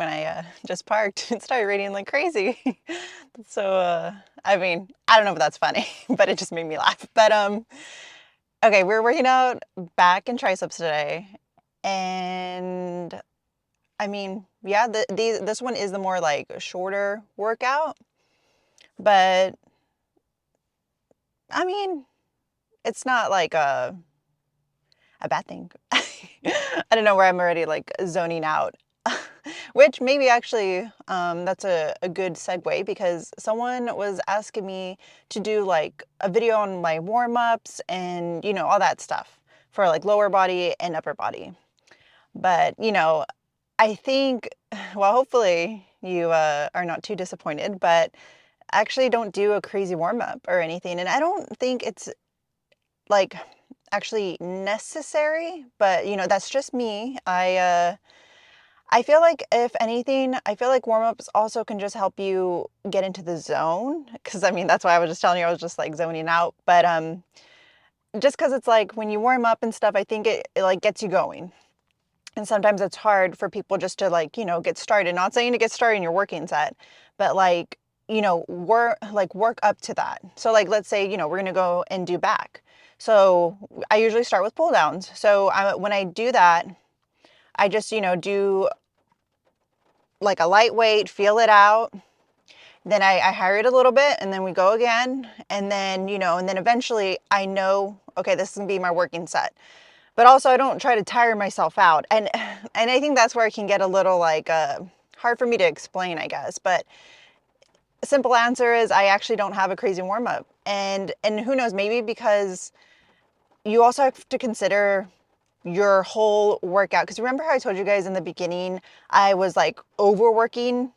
when I just parked. It started raining like crazy. So, I mean, I don't know if that's funny, but it just made me laugh. But okay, we're working out back in triceps today, and I mean, yeah, this one is the more like shorter workout, but I mean, it's not like a bad thing. I don't know where I'm already like zoning out. Which maybe actually that's a good segue because someone was asking me to do like a video on my warm-ups and all that stuff for like lower body and upper body. But I think, well, hopefully you are not too disappointed, but I actually don't do a crazy warm-up or anything. And I don't think it's like actually necessary, but that's just me. I feel like if anything, I feel like warm-ups also can just help you get into the zone. Cause I mean, that's why I was just telling you, I was just like zoning out. But just cause it's like when you warm up and stuff, I think it like gets you going. And sometimes it's hard for people just to like, get started. Not saying to get started in your working set, but like, work up to that. So like, let's say, we're gonna go and do back. So I usually start with pull downs. So when I do that, I just, do like a lightweight, feel it out. Then I hire it a little bit and then we go again. And then, and then eventually I know, okay, this is gonna be my working set. But also I don't try to tire myself out. And I think that's where it can get a little like hard for me to explain, I guess. But a simple answer is I actually don't have a crazy warm up. And who knows, maybe because you also have to consider your whole workout. Because remember how I told you guys in the beginning, I was like overworking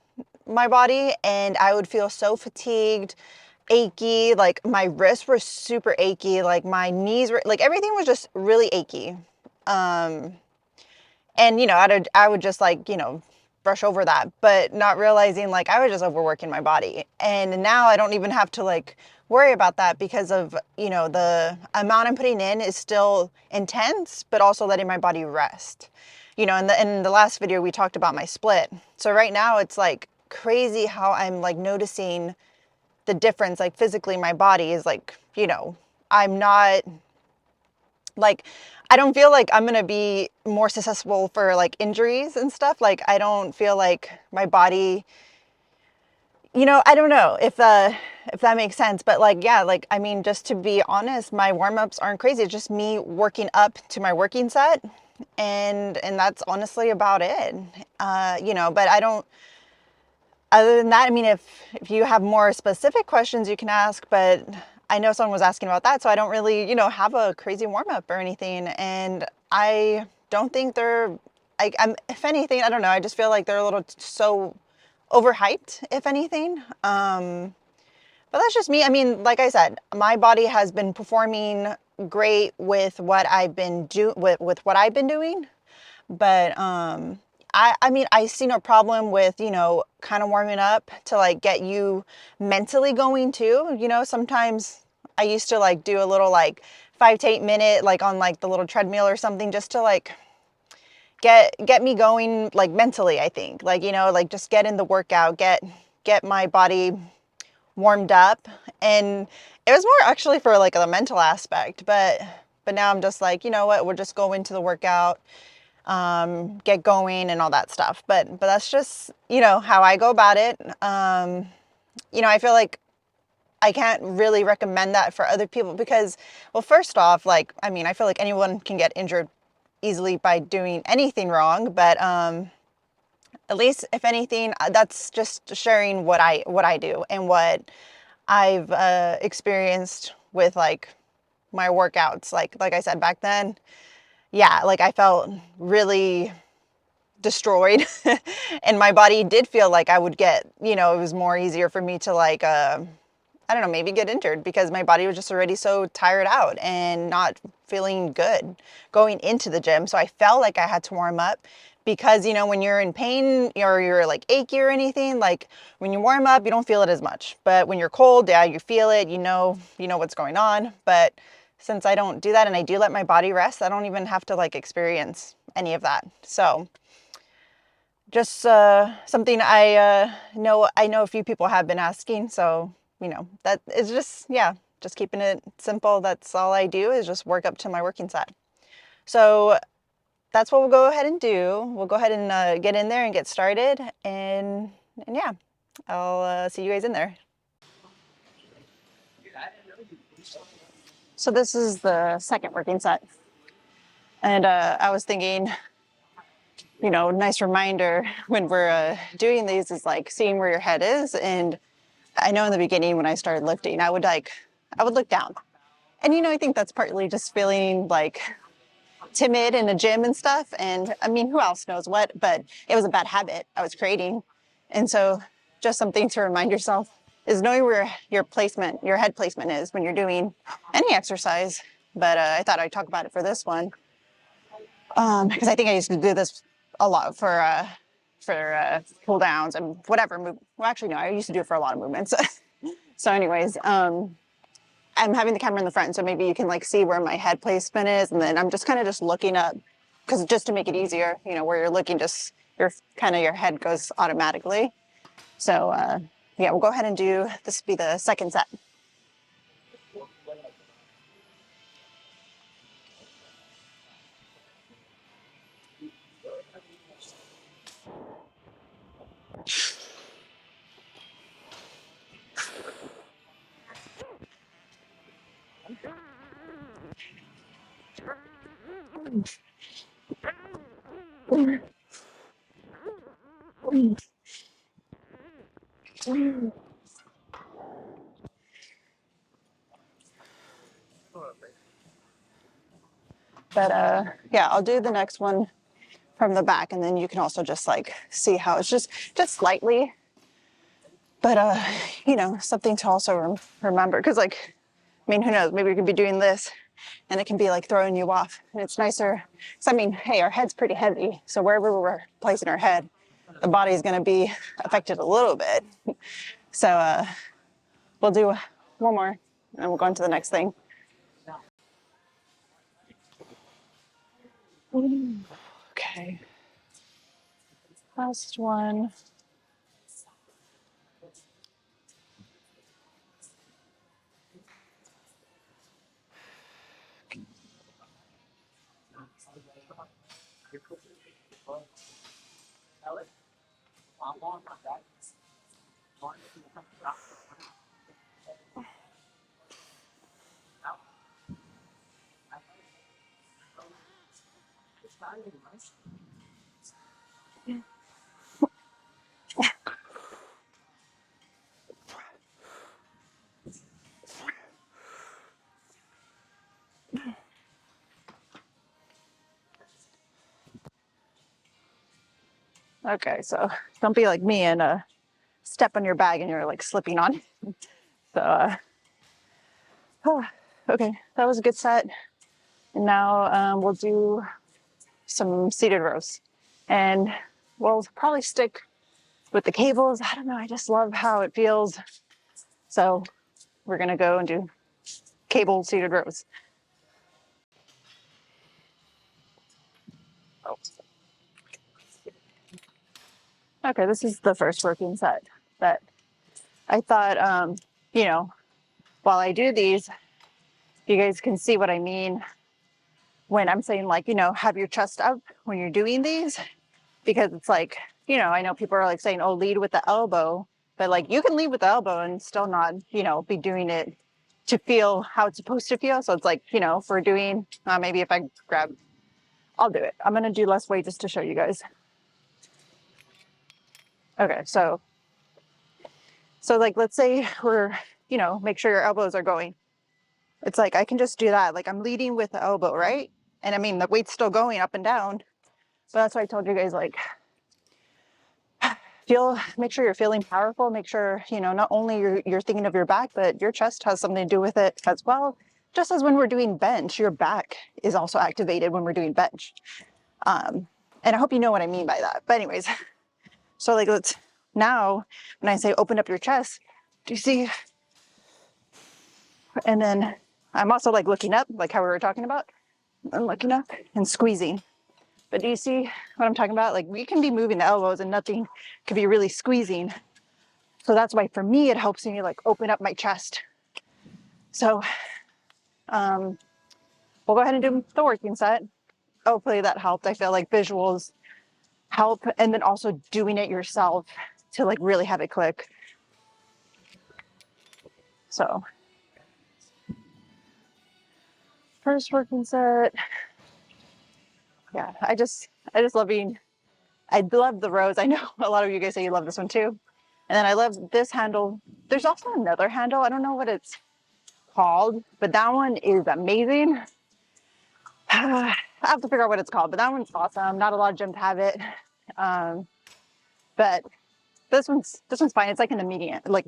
my body and I would feel so fatigued, achy, like my wrists were super achy, like my knees were, like everything was just really achy. Um, and I would just like, brush over that, but not realizing like I was just overworking my body. And now I don't even have to like worry about that because of, the amount I'm putting in is still intense, but also letting my body rest. In the last video, we talked about my split. So right now it's like crazy how I'm like noticing the difference, like physically my body is like, I'm not like, I don't feel like I'm gonna be more susceptible for like injuries and stuff. Like, I don't feel like my body, I don't know if that makes sense, but like, yeah, like, I mean, just to be honest, my warm-ups aren't crazy. It's just me working up to my working set. And that's honestly about it. But I don't, other than that, I mean, if you have more specific questions, you can ask, but I know someone was asking about that, so I don't really, have a crazy warm-up or anything. And I don't think they're, if anything, I don't know, I just feel like they're a little so overhyped, if anything. But that's just me. I mean, like I said, my body has been performing great with what I've been with what I've been doing. But I mean, I see no problem with, kind of warming up to like get you mentally going too. Sometimes I used to like do a little like 5 to 8 minute, like on like the little treadmill or something just to like get me going like mentally, I think. Like, like just get in the workout, get my body warmed up. And it was more actually for like the mental aspect, but now I'm just like, you know what, we'll just go into the workout, get going and all that stuff. But that's just, how I go about it. I feel like I can't really recommend that for other people because, well, first off, like, I mean, I feel like anyone can get injured easily by doing anything wrong, but at least if anything, that's just sharing what I do and what I've experienced with like my workouts. Like I said back then, yeah, like I felt really destroyed and my body did feel like I would get, it was more easier for me to like, I don't know, maybe get injured because my body was just already so tired out and not feeling good going into the gym. So I felt like I had to warm up because, when you're in pain or you're like achy or anything, like when you warm up, you don't feel it as much. But when you're cold, yeah, you feel it, you know what's going on. But since I don't do that and I do let my body rest, I don't even have to like experience any of that. So just something I know a few people have been asking, so you know that is just, yeah, just keeping it simple. That's all I do, is just work up to my working set. So that's what we'll go ahead and do. We'll go ahead and get in there and get started, and yeah, I'll see you guys in there. So this is the second working set, and I was thinking, you know, nice reminder when we're doing these is like seeing where your head is. And I know in the beginning when I started lifting, I would look down. And, you know, I think that's partly just feeling like timid in a gym and stuff. And I mean, who else knows what, but it was a bad habit I was creating. And so just something to remind yourself is knowing where your placement, your head placement is when you're doing any exercise. But I thought I'd talk about it for this one. Because I think I used to do this a lot for pull downs and whatever move. Well, actually, no, I used to do it for a lot of movements. So anyways, I'm having the camera in the front, so maybe you can like see where my head placement is, and then I'm just kind of just looking up, because just to make it easier, you know, where you're looking, just your head goes automatically. So yeah, we'll go ahead and do this. Will be the second set. But yeah, I'll do the next one from the back, and then you can also just like see how it's just slightly. But you know, something to also remember, because like, I mean, who knows? Maybe you could be doing this, and it can be like throwing you off. And it's nicer. So I mean, hey, our head's pretty heavy, so wherever we're placing our head, the body's going to be affected a little bit. So we'll do one more, and we'll go on to the next thing. Okay. Last one. Okay, so don't be like me and step on your bag and you're like slipping on. So, okay, that was a good set. And now we'll do some seated rows. And we'll probably stick with the cables. I don't know, I just love how it feels. So we're gonna go and do cable seated rows. Oh. Okay, this is the first working set that I thought, you know, while I do these, you guys can see what I mean when I'm saying, like, you know, have your chest up when you're doing these, because it's like, you know, I know people are like saying, oh, lead with the elbow, but like you can lead with the elbow and still not, you know, be doing it to feel how it's supposed to feel. So it's like, you know, if we're doing, maybe if I grab, I'll do it. I'm going to do less weight just to show you guys. Okay. So like, let's say we're, you know, make sure your elbows are going. It's like, I can just do that. Like I'm leading with the elbow, right? And I mean, the weight's still going up and down, but that's why I told you guys, like, make sure you're feeling powerful. Make sure, you know, not only you're thinking of your back, but your chest has something to do with it as well. Just as when we're doing bench, your back is also activated when we're doing bench. And I hope you know what I mean by that. But anyways, so like, now when I say open up your chest, do you see? And then I'm also like looking up, like how we were talking about. I'm looking up and squeezing. But do you see what I'm talking about? Like we can be moving the elbows and nothing could be really squeezing. So that's why for me, it helps me like open up my chest. So we'll go ahead and do the working set. Hopefully that helped. I feel like visuals help, and then also doing it yourself to like really have it click. So first working set. Yeah, I just love being, I love the rows. I know a lot of you guys say you love this one too. And then I love this handle. There's also another handle. I don't know what it's called, but that one is amazing. I have to figure out what it's called, but that one's awesome. Not a lot of gyms have it. But this one's fine. It's like in the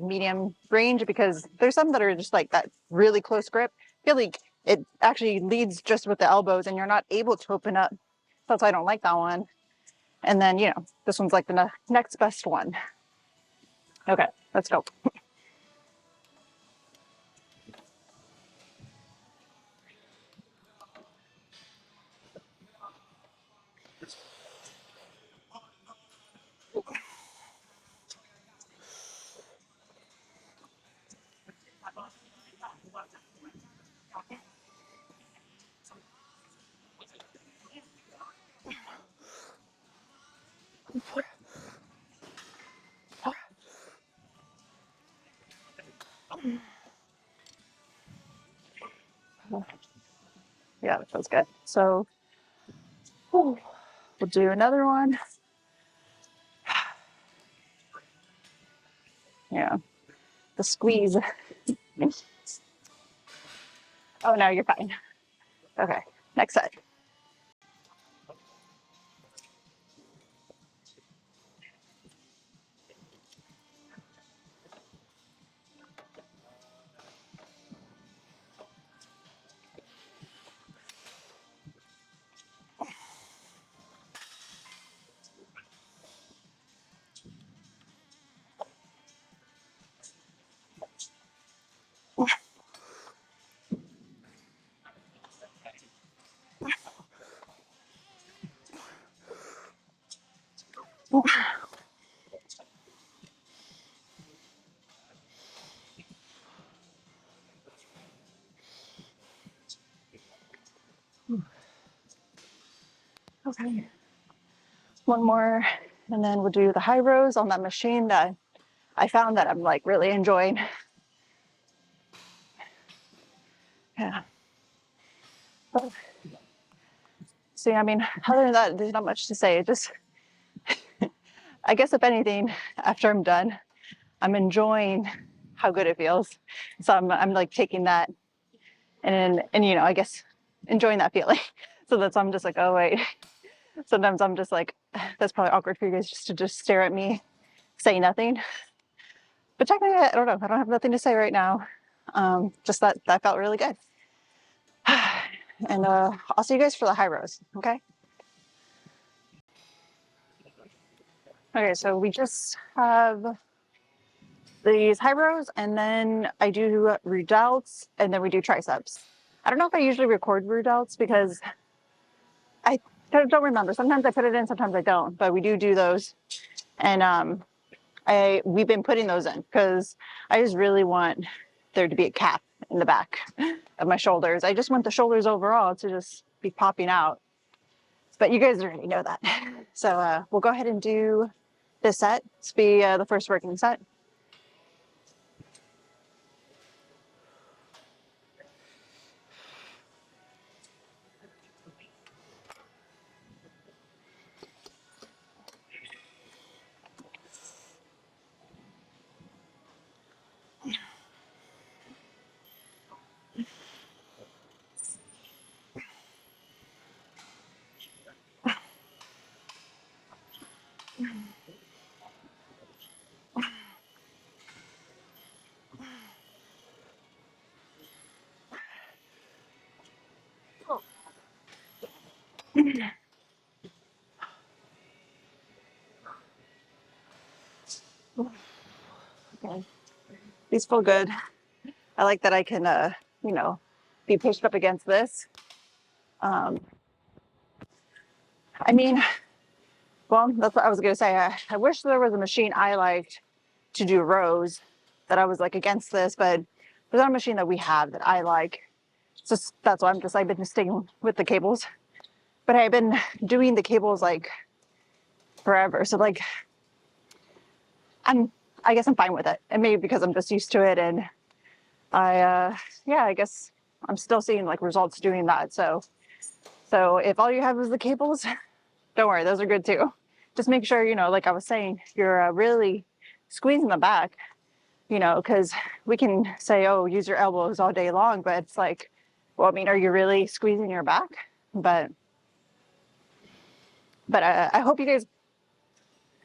medium range, because there's some that are just like that really close grip. I feel like it actually leads just with the elbows and you're not able to open up. That's why I don't like that one. And then, you know, this one's like the next best one. Okay, let's go. Yeah, that feels good. So we'll do another one. Yeah, the squeeze. Oh no, you're fine. Okay, next set. Okay, one more, and then we'll do the high rows on that machine that I found that I'm like really enjoying. Yeah. So yeah, I mean, other than that, there's not much to say. Just, I guess if anything, after I'm done, I'm enjoying how good it feels. So I'm like taking that and you know, I guess enjoying that feeling. So that's, I'm just like, oh wait. Sometimes I'm just like, that's probably awkward for you guys just to just stare at me, say nothing. But technically, I don't know. I don't have nothing to say right now. Just that felt really good. And I'll see you guys for the high rows, okay? Okay, so we just have these high rows, and then I do redoubts, and then we do triceps. I don't know if I usually record redoubts because I don't remember. Sometimes I put it in, sometimes I don't, but we do those. And we've been putting those in because I just really want there to be a cap in the back of my shoulders. I just want the shoulders overall to just be popping out. But you guys already know that. So we'll go ahead and do this set. This will be the first working set. Okay. These feel good. I like that I can, you know, be pushed up against this. Um, I mean, well, that's what I was gonna say. I wish there was a machine I liked to do rows that I was like against this, but there's not a machine that we have that I like. So that's why I've been sticking with the cables. But I've been doing the cables like forever. So like I guess I'm fine with it. And maybe because I'm just used to it, and yeah, I guess I'm still seeing like results doing that. So if all you have is the cables, don't worry, those are good too. Just make sure, like I was saying, you're really squeezing the back, because we can say, oh, use your elbows all day long, but it's like, well, I mean, are you really squeezing your back? But I hope you guys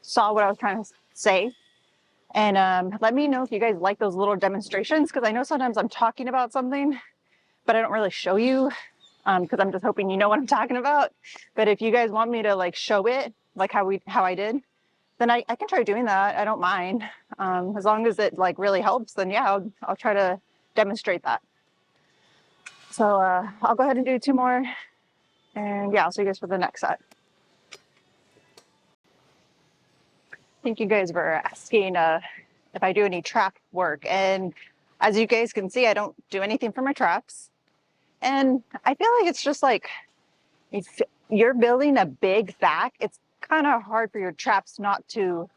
saw what I was trying to say. And let me know if you guys like those little demonstrations, because I know sometimes I'm talking about something, but I don't really show you, because I'm just hoping you know what I'm talking about. But if you guys want me to like show it, like how I did, then I can try doing that. I don't mind. As long as it like really helps, then yeah, I'll try to demonstrate that. So I'll go ahead and do 2 more, and yeah, I'll see you guys for the next set. Thank you guys for asking if I do any trap work. And as you guys can see, I don't do anything for my traps. And I feel like it's just like, if you're building a big back, it's kind of hard for your traps not to,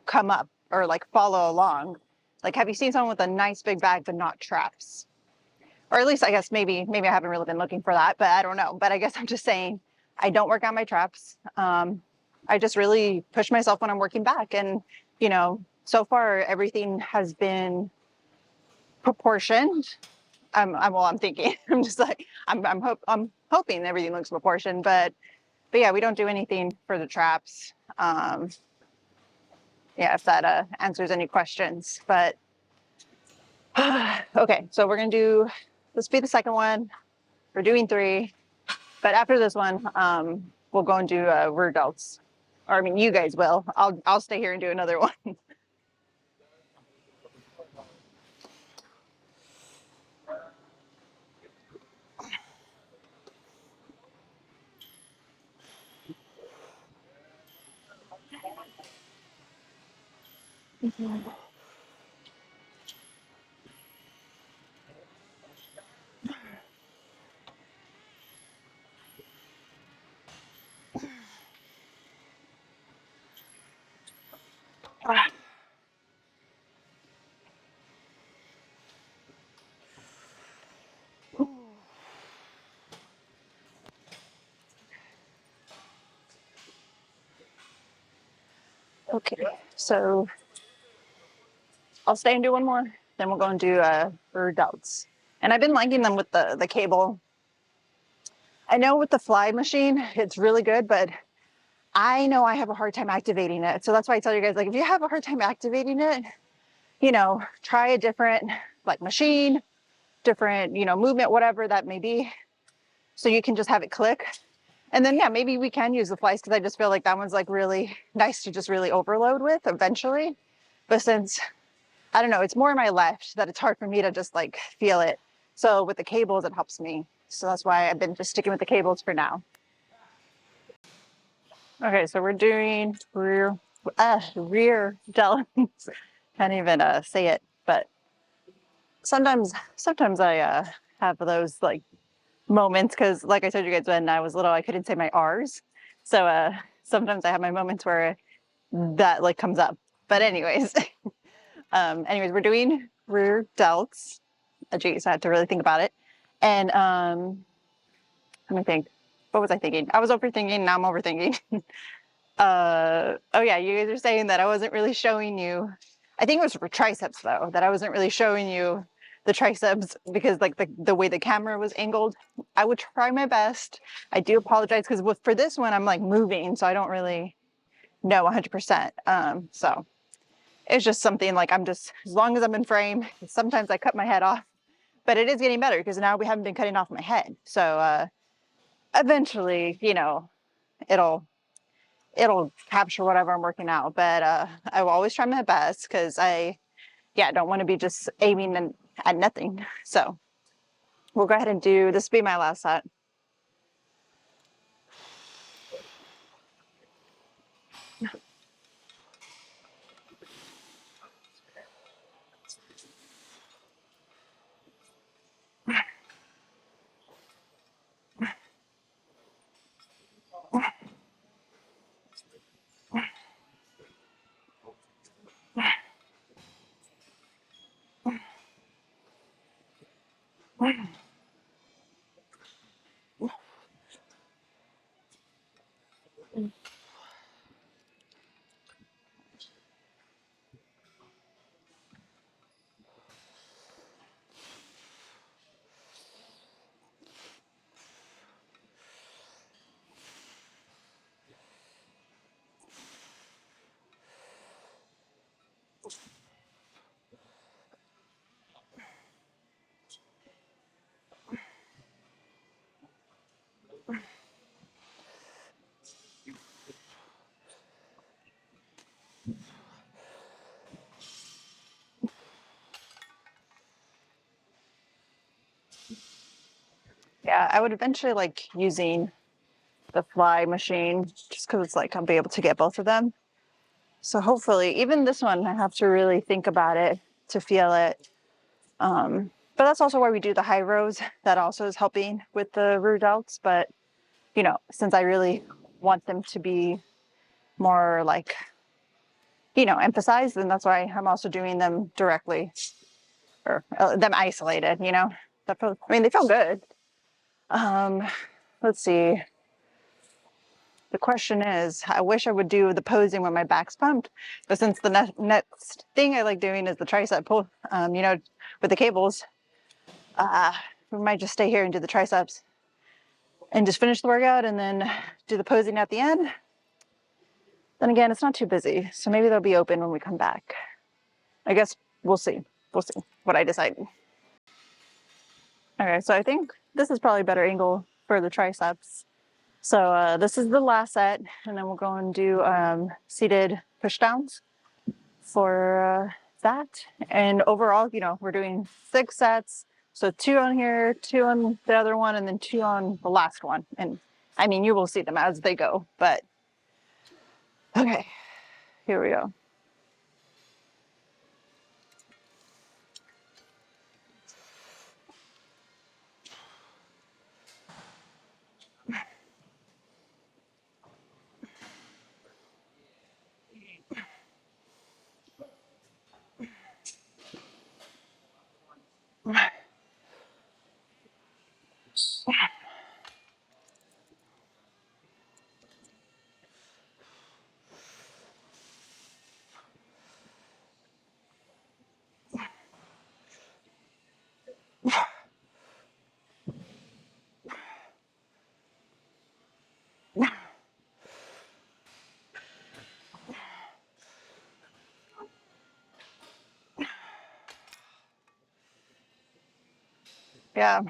come up or like follow along. Like, have you seen someone with a nice big back but not traps? Or at least I guess maybe I haven't really been looking for that, but I don't know. But I guess I'm just saying I don't work on my traps. I just really push myself when I'm working back, and so far everything has been proportioned. I'm thinking I'm just like I'm hoping everything looks proportioned, but yeah, we don't do anything for the traps. Yeah, if that answers any questions. But okay, so we're gonna do, this will be the second one. We're doing 3, but after this one, we'll go and do rear delts. Or I mean, you guys will. I'll stay here and do another one. Okay, so I'll stay and do 1 more. Then we'll go and do rear delts. And I've been liking them with the cable. I know with the fly machine, it's really good, but I know I have a hard time activating it. So that's why I tell you guys, like, if you have a hard time activating it, try a different like machine, different, movement, whatever that may be. So you can just have it click. And then, yeah, maybe we can use the flies, because I just feel like that one's like really nice to just really overload with eventually. But since, I don't know, it's more in my left that it's hard for me to just like feel it. So with the cables, it helps me. So that's why I've been just sticking with the cables for now. Okay, so we're doing rear delts. Can't even say it, but sometimes I have those like moments, because like I told you guys, when I was little, I couldn't say my R's. So sometimes I have my moments where that like comes up. But anyways, we're doing rear delts. Geez, I had to really think about it. And let me think. What was I thinking? I was overthinking. Now I'm overthinking. Oh yeah, you guys are saying that I wasn't really showing you. I think it was for triceps though, that I wasn't really showing you the triceps, because like the way the camera was angled. I would try my best. I do apologize, because for this one I'm like moving, so I don't really know 100%. So it's just something like, I'm just, as long as I'm in frame, sometimes I cut my head off, but it is getting better, because now we haven't been cutting off my head. So eventually, it'll capture whatever I'm working out. But I will always try my best, because I don't want to be just aiming at nothing. So we'll go ahead and do, this will be my last set. Yeah, I would eventually like using the fly machine just because it's like I'll be able to get both of them. So hopefully, even this one, I have to really think about it to feel it. But that's also why we do the high rows. That also is helping with the rear delts. But you know, since I really want them to be more like, you know, emphasized, then that's why I'm also doing them directly or them isolated. You know, I mean, they feel good. Let's see. The question is, I wish I would do the posing when my back's pumped, but since the next thing I like doing is the tricep pull, you know, with the cables, we might just stay here and do the triceps and just finish the workout and then do the posing at the end. Then again, it's not too busy, so maybe they'll be open when we come back. I guess we'll see. We'll see what I decide. Okay, so I think this is probably a better angle for the triceps. So this is the last set, and then we'll go and do seated pushdowns for that. And overall, you know, we're doing 6 sets. So 2 on here, 2 on the other one, and then 2 on the last one. And I mean, you will see them as they go, but okay, here we go. Yeah,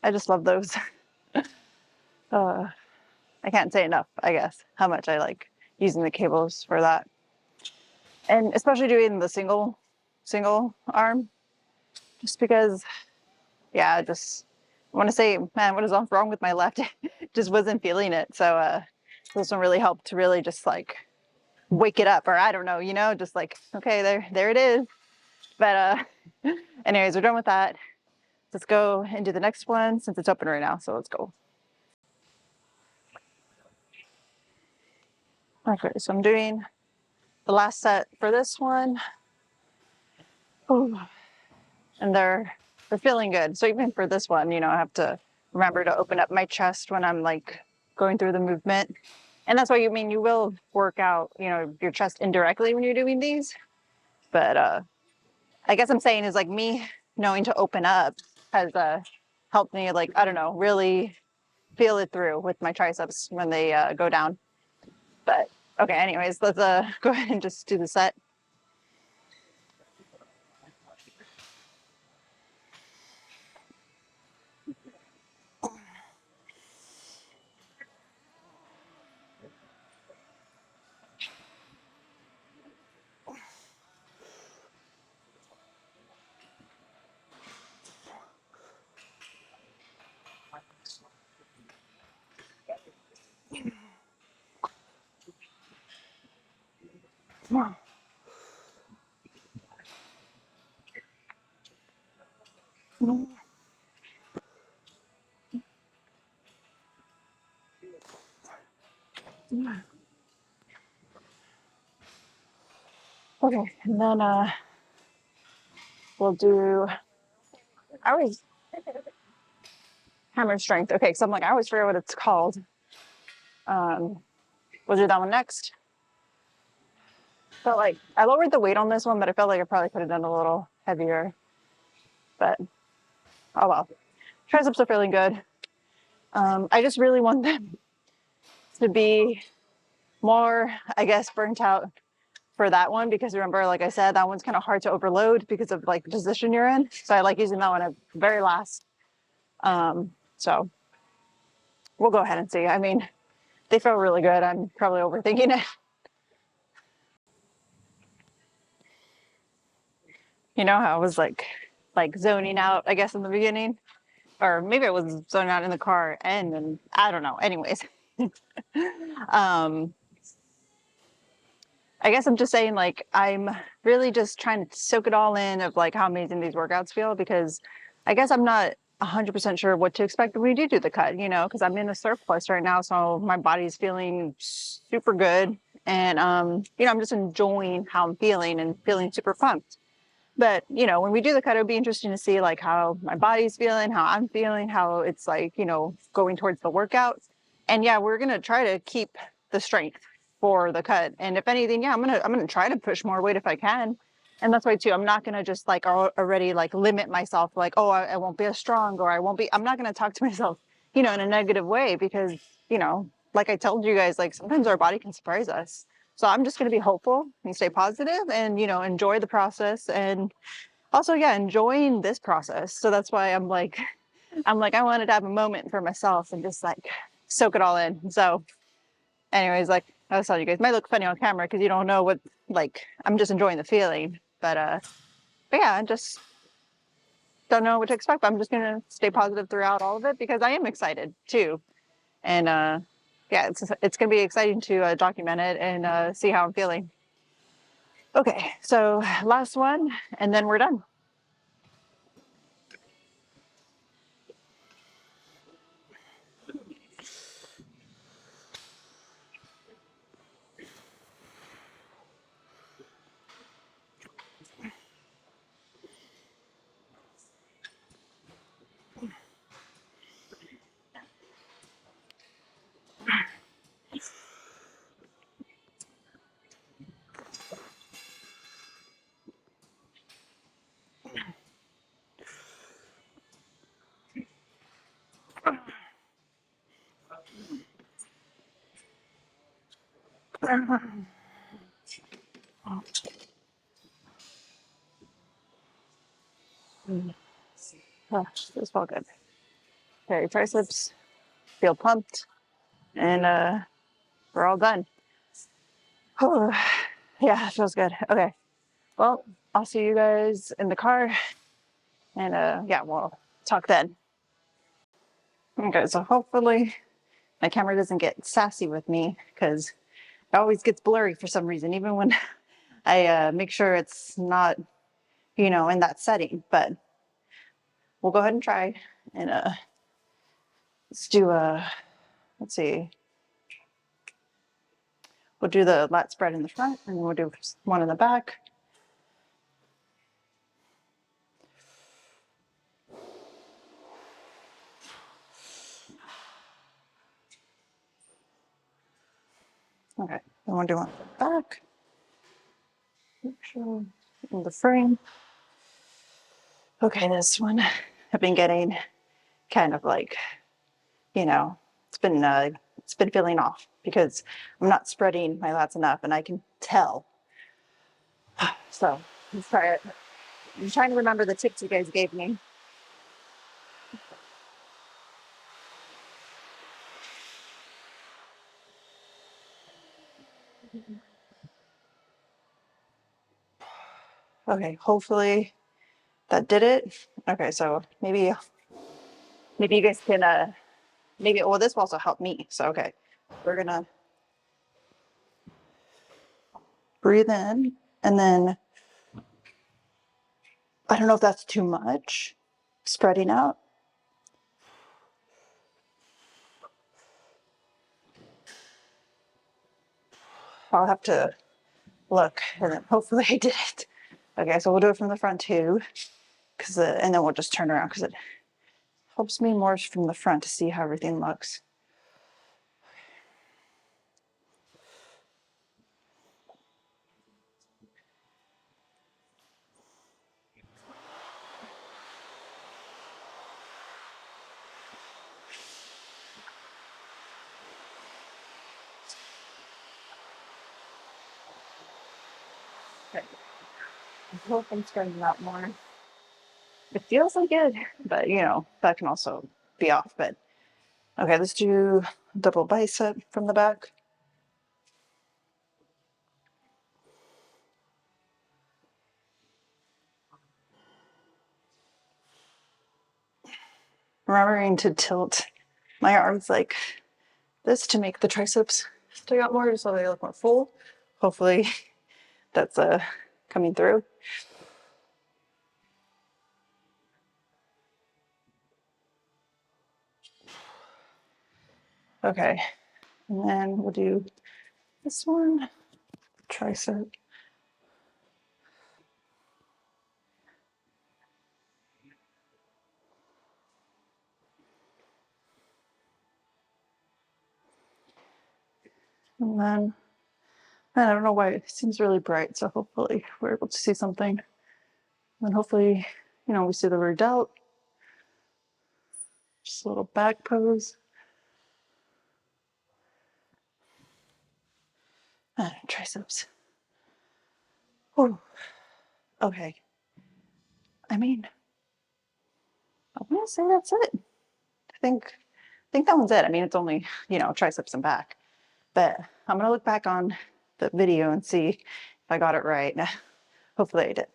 I just love those. uh, I can't say enough, I guess, how much I like using the cables for that. And especially doing the single arm, just because, yeah, I just want to say, man, what is wrong with my left? Just wasn't feeling it. So this one really helped to really just like wake it up, or I don't know, you know, just like, okay, there it is. But anyways, we're done with that. Let's go and do the next one since it's open right now. So let's go. Okay, so I'm doing the last set for this one. Ooh. And they're feeling good. So even for this one, you know, I have to remember to open up my chest when I'm like going through the movement. And that's why you mean you will work out, you know, your chest indirectly when you're doing these. But I guess I'm saying is like me knowing to open up has helped me like, I don't know, really feel it through with my triceps when they go down. But okay, anyways, let's go ahead and just do the set. Okay, and then we'll do, I always, hammer strength. Okay, so I'm like, I always forget what it's called. We'll do that one next. Felt like I lowered the weight on this one, but I felt like I probably could have done a little heavier. But oh well. Triceps are feeling good. I just really want them to be more, I guess, burnt out for that one because remember, like I said, that one's kind of hard to overload because of like the position you're in. So I like using that one at very last. So we'll go ahead and see. I mean, they feel really good. I'm probably overthinking it. You know how I was like zoning out, I guess, in the beginning, or maybe I was zoning out in the car and I don't know. Anyways, um, I guess I'm just saying, like, I'm really just trying to soak it all in of like how amazing these workouts feel because I guess I'm not 100% sure what to expect when we do the cut, you know, because I'm in a surplus right now, so my body's feeling super good, and you know, I'm just enjoying how I'm feeling and feeling super pumped. But, you know, when we do the cut, it would be interesting to see like how my body's feeling, how I'm feeling, how it's like, you know, going towards the workout. And yeah, we're going to try to keep the strength for the cut. And if anything, yeah, I'm going to try to push more weight if I can. And that's why too, I'm not going to just like already like limit myself like, oh, I won't be as strong or I won't be, I'm not going to talk to myself, you know, in a negative way because, you know, like I told you guys, like sometimes our body can surprise us. So I'm just going to be hopeful and stay positive and, you know, enjoy the process and also, yeah, enjoying this process. So that's why I wanted to have a moment for myself and just like soak it all in. So anyways, like I was telling you guys, it might look funny on camera because you don't know what, like, I'm just enjoying the feeling. But yeah, I just don't know what to expect. But I'm just going to stay positive throughout all of it because I am excited too. And yeah, it's going to be exciting to document it and see how I'm feeling. Okay, so last one, and then we're done. Oh, this felt good. Okay, triceps, feel pumped, and we're all done. Oh, yeah, it feels good. Okay, well, I'll see you guys in the car, and yeah, we'll talk then. Okay, so hopefully my camera doesn't get sassy with me because it always gets blurry for some reason, even when I make sure it's not, you know, in that setting. But we'll go ahead and try, and let's do let's see. We'll do the lat spread in the front, and then we'll do one in the back. Okay, then we'll do one for the back. Make sure in the frame. Okay, this one I've been getting kind of like, you know, it's been feeling off because I'm not spreading my lats enough, and I can tell. So let's try it. I'm trying to remember the tips you guys gave me. Okay, hopefully that did it. Okay, so maybe you guys can maybe well this will also help me. So okay, we're gonna breathe in, and then I don't know if that's too much spreading out. I'll have to look, and then hopefully I did it. Okay, so we'll do it from the front too, because and then we'll just turn around because it helps me more from the front to see how everything looks. Okay. I hope I'm spreading out more. It feels like it, but you know, that can also be off. But okay, let's do double bicep from the back. Remembering to tilt my arms like this to make the triceps stick out more so they look more full. Hopefully that's coming through. Okay, and then we'll do this one, tricep. And then I don't know why it seems really bright, so hopefully we're able to see something. And then hopefully, you know, we see the rear delt. Just a little back pose. And triceps. Whew. Okay. I mean, I'm gonna say that's it. I think that one's it. I mean, it's only, you know, triceps and back. But I'm gonna look back on the video and see if I got it right. Hopefully I did.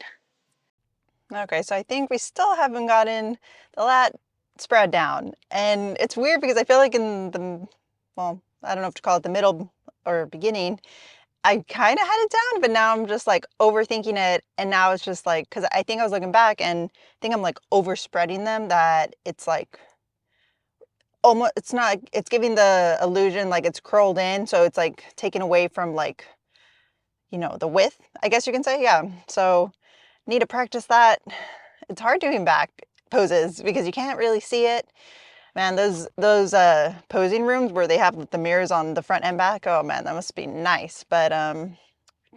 Okay, so I think we still haven't gotten the lat spread down. And it's weird because I feel like in the, well, I don't know if to call it the middle or beginning, I kind of had it down, but now I'm just like overthinking it. And now it's just like, because I think I was looking back and I think I'm like overspreading them that it's like almost, it's not, it's giving the illusion like it's curled in. So it's like taken away from like, you know, the width, I guess you can say. Yeah. So need to practice that. It's hard doing back poses because you can't really see it. Man, those posing rooms where they have the mirrors on the front and back, oh man, that must be nice. But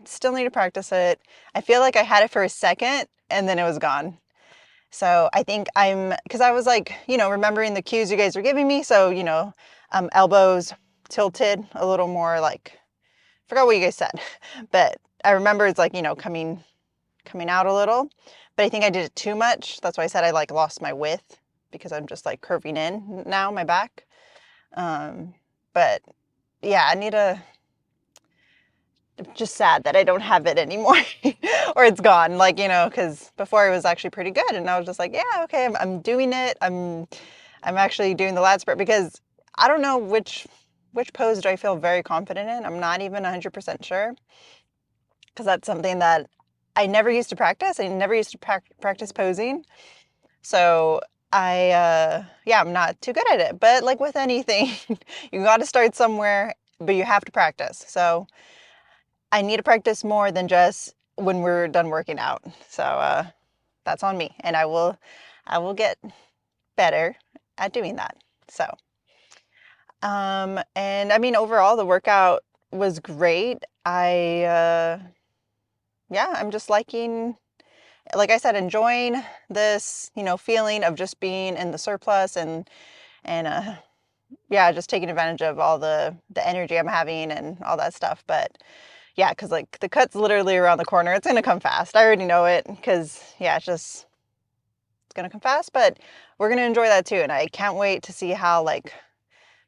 still need to practice it. I feel like I had it for a second and then it was gone. So I think because I was like, you know, remembering the cues you guys were giving me. So, you know, elbows tilted a little more like, forgot what you guys said, but I remember it's like, you know, coming out a little, but I think I did it too much. That's why I said I like lost my width because I'm just like curving in now, my back. But yeah, I need to, just sad that I don't have it anymore or it's gone. Like, you know, because before it was actually pretty good. And I was just like, yeah, okay, I'm doing it. I'm actually doing the lat spread because I don't know which pose do I feel very confident in. I'm not even 100% sure because that's something that I never used to practice. I never used to practice posing. So yeah, I'm not too good at it. But like with anything, you got to start somewhere, but you have to practice. So I need to practice more than just when we're done working out. So that's on me, and I will get better at doing that. So and I mean overall the workout was great. Yeah, I'm just liking, like I said, enjoying this, you know, feeling of just being in the surplus and yeah, just taking advantage of all the energy I'm having and all that stuff. But yeah, because like the cut's literally around the corner. It's gonna come fast. I already know it because yeah, it's gonna come fast. But we're gonna enjoy that too, and I can't wait to see how like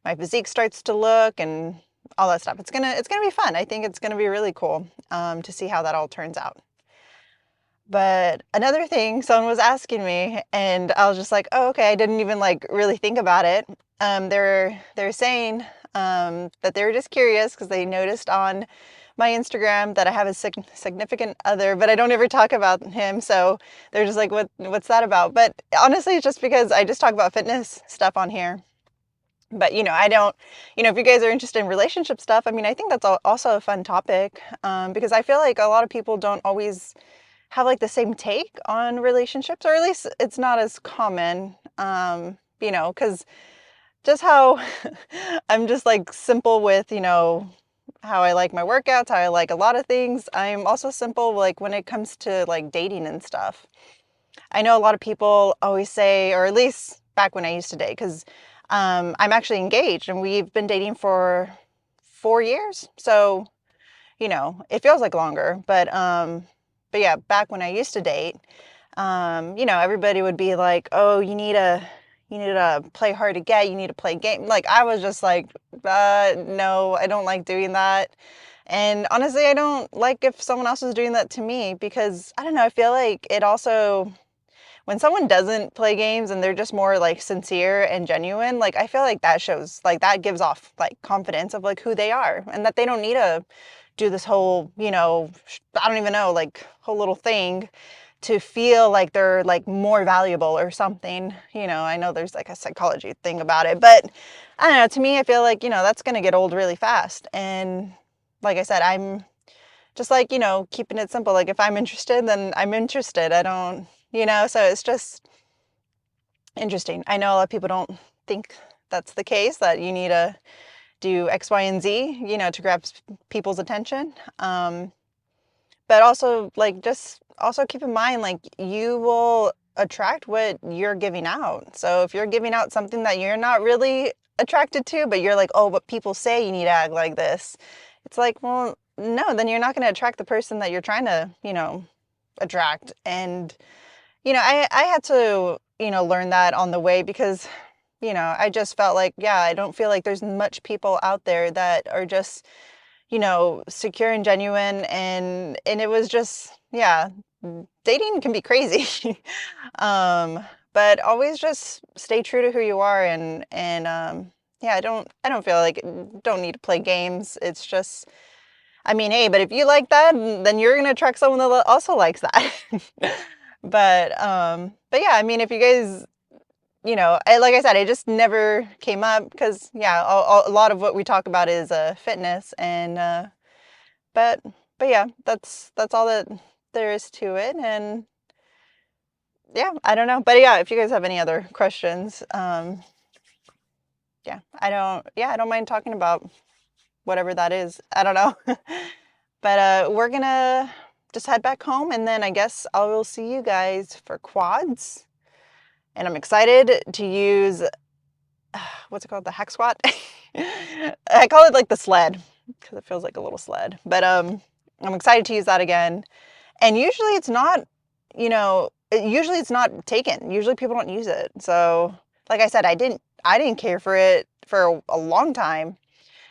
my physique starts to look and all that stuff. It's gonna be fun. I think it's gonna be really cool to see how that all turns out. But another thing, someone was asking me, and I was just like, "Oh, okay." I didn't even like really think about it. They're saying that they were just curious because they noticed on my Instagram that I have a significant other, but I don't ever talk about him. So they're just like, "What's that about?" But honestly, it's just because I just talk about fitness stuff on here. But you know, I don't. You know, if you guys are interested in relationship stuff, I mean, I think that's also a fun topic because I feel like a lot of people don't always have like the same take on relationships, or at least it's not as common, you know, because just how I'm just like simple with, you know, how I like my workouts, how I like a lot of things. I'm also simple like when it comes to like dating and stuff. I know a lot of people always say, or at least back when I used to date, because I'm actually engaged and we've been dating for 4 years. So, you know, it feels like longer, but but yeah, back when I used to date, you know, everybody would be like, "Oh, you need to play hard to get. You need to play game." Like I was just like, no, I don't like doing that. And honestly, I don't like if someone else is doing that to me because I don't know, I feel like it also when someone doesn't play games and they're just more like sincere and genuine, like I feel like that shows like that gives off like confidence of like who they are and that they don't need to do this whole, you know, I don't even know, like whole little thing to feel like they're like more valuable or something. You know, I know there's like a psychology thing about it, but I don't know, to me I feel like, you know, that's going to get old really fast. And like I said, I'm just like, you know, keeping it simple. Like if I'm interested, then I'm interested. I don't, you know, so it's just interesting. I know a lot of people don't think that's the case, that you need to do X, Y, and Z, you know, to grab people's attention. But also, like, just also keep in mind, like, you will attract what you're giving out. So if you're giving out something that you're not really attracted to, but you're like, oh, but people say you need to act like this, it's like, well, no, then you're not going to attract the person that you're trying to, you know, attract. And, you know, I had to, you know, learn that on the way because, you know, I just felt like, yeah, I don't feel like there's much people out there that are just, you know, secure and genuine. And it was just, yeah, dating can be crazy. um, but always just stay true to who you are and yeah, I don't feel like don't need to play games. It's just I mean, hey, but if you like that, then you're gonna attract someone that also likes that. But yeah, I mean, if you guys, you know, like I said, it just never came up because yeah, a lot of what we talk about is fitness and but but yeah, that's all that there is to it. And yeah, I don't know, but yeah, if you guys have any other questions, yeah, I don't mind talking about whatever that is. I don't know. But we're gonna just head back home and then I guess I will see you guys for quads. And I'm excited to use what's it called? The hack squat. I call it like the sled because it feels like a little sled. But I'm excited to use that again. And usually it's not, you know, usually it's not taken. Usually people don't use it. So, like I said, I didn't care for it for a long time.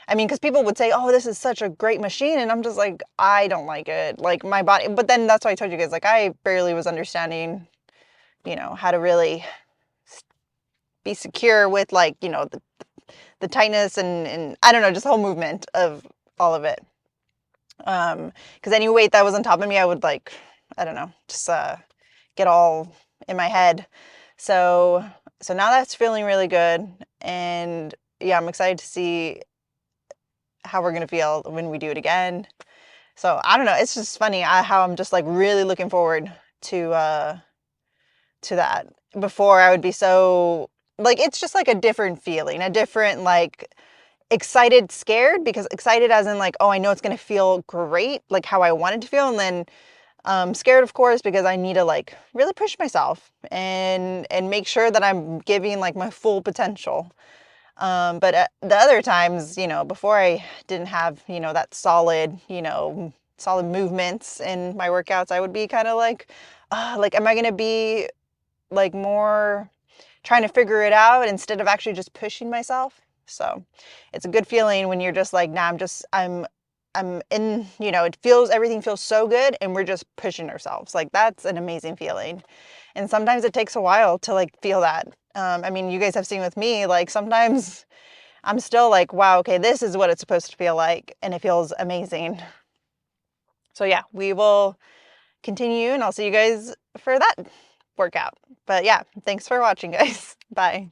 I mean, because people would say, "Oh, this is such a great machine," and I'm just like, I don't like it. Like my body, but then that's why I told you guys, like I barely was understanding, you know, how to really be secure with like, you know, the tightness and I don't know, just the whole movement of all of it. Because any weight that was on top of me, I would like, I don't know, just get all in my head. So so now that's feeling really good, and yeah, I'm excited to see how we're gonna feel when we do it again. So I don't know. It's just funny how I'm just like really looking forward to that. Before I would be so like it's just like a different feeling, a different like excited, scared because excited as in like oh I know it's gonna feel great like how I wanted to feel, and then scared of course because I need to like really push myself and make sure that I'm giving like my full potential. But the other times, you know, before I didn't have, you know, that solid, you know, solid movements in my workouts, I would be kind of like, am I going to be like more trying to figure it out instead of actually just pushing myself? So it's a good feeling when you're just like, nah, I'm in, you know, everything feels so good and we're just pushing ourselves. Like that's an amazing feeling. And sometimes it takes a while to like feel that. I mean, you guys have seen with me, like sometimes I'm still like, wow, okay, this is what it's supposed to feel like. And it feels amazing. So yeah, we will continue and I'll see you guys for that workout. But yeah, thanks for watching, guys. Bye.